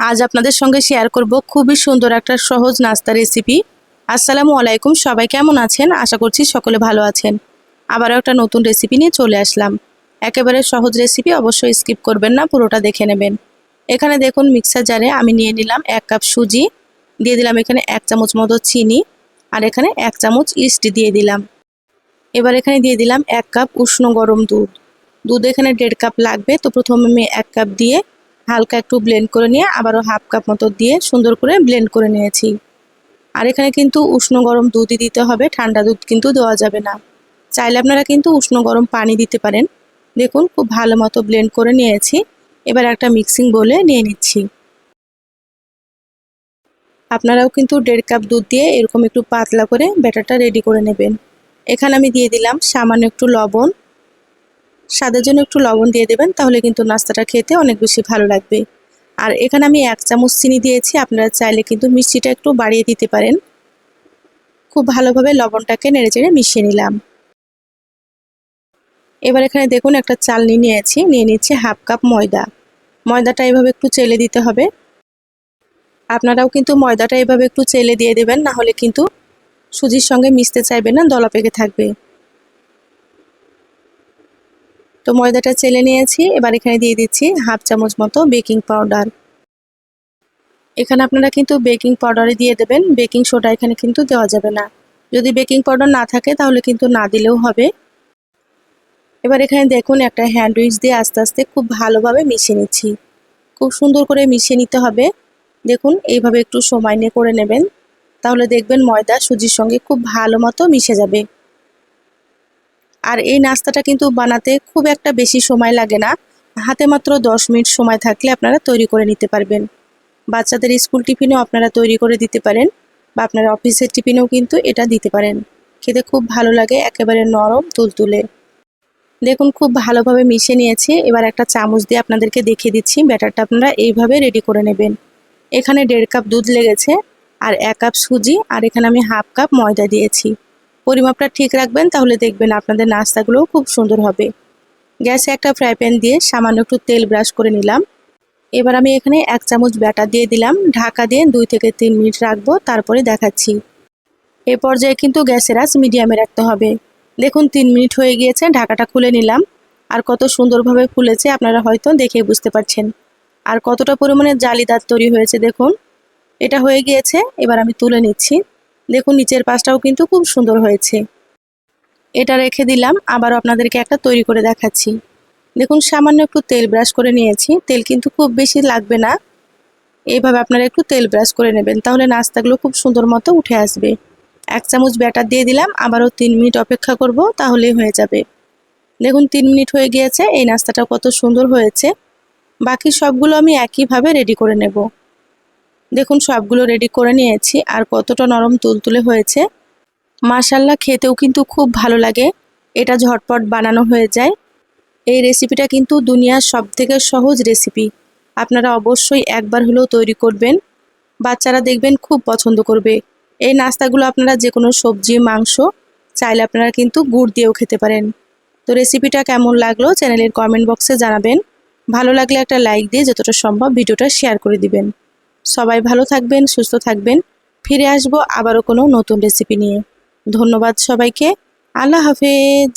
আজ আপনাদের সঙ্গে শেয়ার করব খুবই সুন্দর একটা সহজ নাস্তা রেসিপি। আসসালামু আলাইকুম, সবাই কেমন আছেন? আশা করছি সকলে ভালো আছেন। আবারও একটা নতুন রেসিপি নিয়ে চলে আসলাম। একেবারে সহজ রেসিপি, অবশ্যই স্কিপ করবেন না, পুরোটা দেখে নেবেন। এখানে দেখুন মিক্সার জারে আমি নিয়ে নিলাম 1 কাপ সুজি, দিয়ে দিলাম এখানে 1 চামচ মতো চিনি, আর এখানে 1 চামচ ইস্ট দিয়ে দিলাম। এবার এখানে দিয়ে দিলাম 1 কাপ উষ্ণ গরম দুধ। দুধ এখানে 1.5 কাপ লাগবে, তো প্রথমে আমি 1 কাপ দিয়ে হালকা একটু ব্লেন্ড করে নিয়ে আবারও হাফ কাপ মতো দিয়ে সুন্দর করে ব্লেন্ড করে নিয়েছি। আর এখানে কিন্তু উষ্ণ গরম দুধই দিতে হবে, ঠান্ডা দুধ কিন্তু দেওয়া যাবে না। চাইলে আপনারা কিন্তু উষ্ণ গরম পানি দিতে পারেন। দেখুন খুব ভালো মতো ব্লেন্ড করে নিয়েছি। এবার একটা মিক্সিং বোলে নিয়ে নিচ্ছি। আপনারাও কিন্তু 1.5 কাপ দুধ দিয়ে এরকম একটু পাতলা করে ব্যাটারটা রেডি করে নেবেন। এখানে আমি দিয়ে দিলাম সামান্য একটু লবণ। স্বাদের জন্য একটু লবণ দিয়ে দেবেন, তাহলে কিন্তু নাস্তাটা খেতে অনেক বেশি ভালো লাগবে। আর এখানে আমি 1 চামচ চিনি দিয়েছি, আপনারা চাইলে কিন্তু মিষ্টিটা একটু বাড়িয়ে দিতে পারেন। খুব ভালোভাবে লবণটাকে নেড়েচেড়ে মিশিয়ে নিলাম। এবার এখানে দেখুন একটা চালনি নিয়ে নিচ্ছি হাফ কাপ ময়দা। ময়দাটা এভাবে একটু চেলে দিতে হবে। আপনারাও কিন্তু ময়দাটা এভাবে একটু চেলে দিয়ে দেবেন, না হলে কিন্তু সুজির সঙ্গে মিশতে চাইবে না, দলা পেকে থাকবে। তো ময়দাটা চেলে নিয়েছি। এবার এখানে দিয়ে দিচ্ছি হাফ চামচ মতো বেকিং পাউডার। এখানে আপনারা কিন্তু বেকিং পাউডারে দিয়ে দেবেন, বেকিং সোডা এখানে কিন্তু দেওয়া যাবে না। যদি বেকিং পাউডার না থাকে তাহলে কিন্তু না দিলেও হবে। এবার এখানে দেখুন একটা হ্যান্ড উইচ দিয়ে আস্তে আস্তে খুব ভালোভাবে মিশিয়ে নিচ্ছি। খুব সুন্দর করে মিশিয়ে নিতে হবে। দেখুন এইভাবে একটু সময় নিয়ে করে নেবেন, তাহলে দেখবেন ময়দা সুজির সঙ্গে খুব ভালো মতো মিশে যাবে। আর এই নাস্তাটা কিন্তু বানাতে খুব একটা বেশি সময় লাগে না, হাতে মাত্র 10 মিনিট সময় থাকলে আপনারা তৈরি করে নিতে পারবেন। বাচ্চাদের স্কুল টিফিনেও আপনারা তৈরি করে দিতে পারেন, বা আপনার অফিসের টিফিনেও কিন্তু এটা দিতে পারেন। খেতে খুব ভালো লাগে, একেবারে নরম তুলতুলে। দেখুন খুব ভালোভাবে মিশিয়ে নিয়েছি। এবার একটা চামচ দিয়ে আপনাদেরকে দেখিয়ে দিচ্ছি ব্যাটারটা আপনারা এইভাবে রেডি করে নেবেন। এখানে 1.5 কাপ দুধ লেগেছে, আর 1 কাপ সুজি, আর এখানে আমি হাফ কাপ ময়দা দিয়েছি। পরিমাপটা ঠিক রাখবেন, তাহলে দেখবেন আপনাদের নাস্তাগুলোও খুব সুন্দর হবে। গ্যাসে একটা ফ্রাই প্যান দিয়ে সামান্য একটু তেল ব্রাশ করে নিলাম। এবার আমি এখানে 1 চামচ ব্যাটার দিয়ে দিলাম। ঢাকা দিয়ে 2 থেকে 3 মিনিট রাখবো, তারপরে দেখাচ্ছি। এই পর্যায়ে কিন্তু গ্যাসের আঁচ মিডিয়ামে রাখতে হবে। দেখুন 3 মিনিট হয়ে গিয়েছে, ঢাকাটা খুলে নিলাম। আর কত সুন্দরভাবে ফুলেছে আপনারা হয়তো দেখে বুঝতে পারছেন। আর কতটা পরিমাণে জালিদার তৈরি হয়েছে দেখুন। এটা হয়ে গিয়েছে, এবার আমি তুলে নিচ্ছি। দেখুন নিচের পাশটাও কিন্তু খুব সুন্দর হয়েছে। এটা রেখে দিলাম, আবার আপনাদেরকে একটা তৈরি করে দেখাচ্ছি। দেখুন সামান্য একটু তেল ব্রাশ করে নিয়েছি, তেল কিন্তু খুব বেশি লাগবে না। এইভাবে আপনারা একটু তেল ব্রাশ করে নেবেন, তাহলে নাস্তাগুলো খুব সুন্দর মতো উঠে আসবে। 1 চামচ ব্যাটার দিয়ে দিলাম, আবারও 3 মিনিট অপেক্ষা করব, তাহলেই হয়ে যাবে। দেখুন 3 মিনিট হয়ে গিয়েছে, এই নাস্তাটা কত সুন্দর হয়েছে। বাকি সবগুলো আমি একইভাবে রেডি করে নেব। দেখুন সবগুলো রেডি করে নিয়েছি, আর কতটা নরম তুলতুলে হয়েছে। মাশাআল্লাহ, খেতেও কিন্তু খুব ভালো লাগে। এটা ঝটপট বানানো হয়ে যায়। এই রেসিপিটা কিন্তু দুনিয়ার সবথেকে সহজ রেসিপি। আপনারা অবশ্যই একবার হলেও তৈরি করবেন। বাচ্চারা দেখবেন খুব পছন্দ করবে। এই নাস্তাগুলো আপনারা যে কোনো সবজি, মাংস চাইলে আপনারা কিন্তু গুড় দিয়েও খেতে পারেন। তো রেসিপিটা কেমন লাগলো চ্যানেলের কমেন্ট বক্সে জানাবেন। ভালো লাগলে একটা লাইক দিয়ে যতটা সম্ভব ভিডিওটা শেয়ার করে দিবেন। সবাই ভালো থাকবেন, সুস্থ থাকবেন। ফিরে আসবো আবারও কোনো নতুন রেসিপি নিয়ে। ধন্যবাদ সবাইকে। আল্লাহ হাফেজ।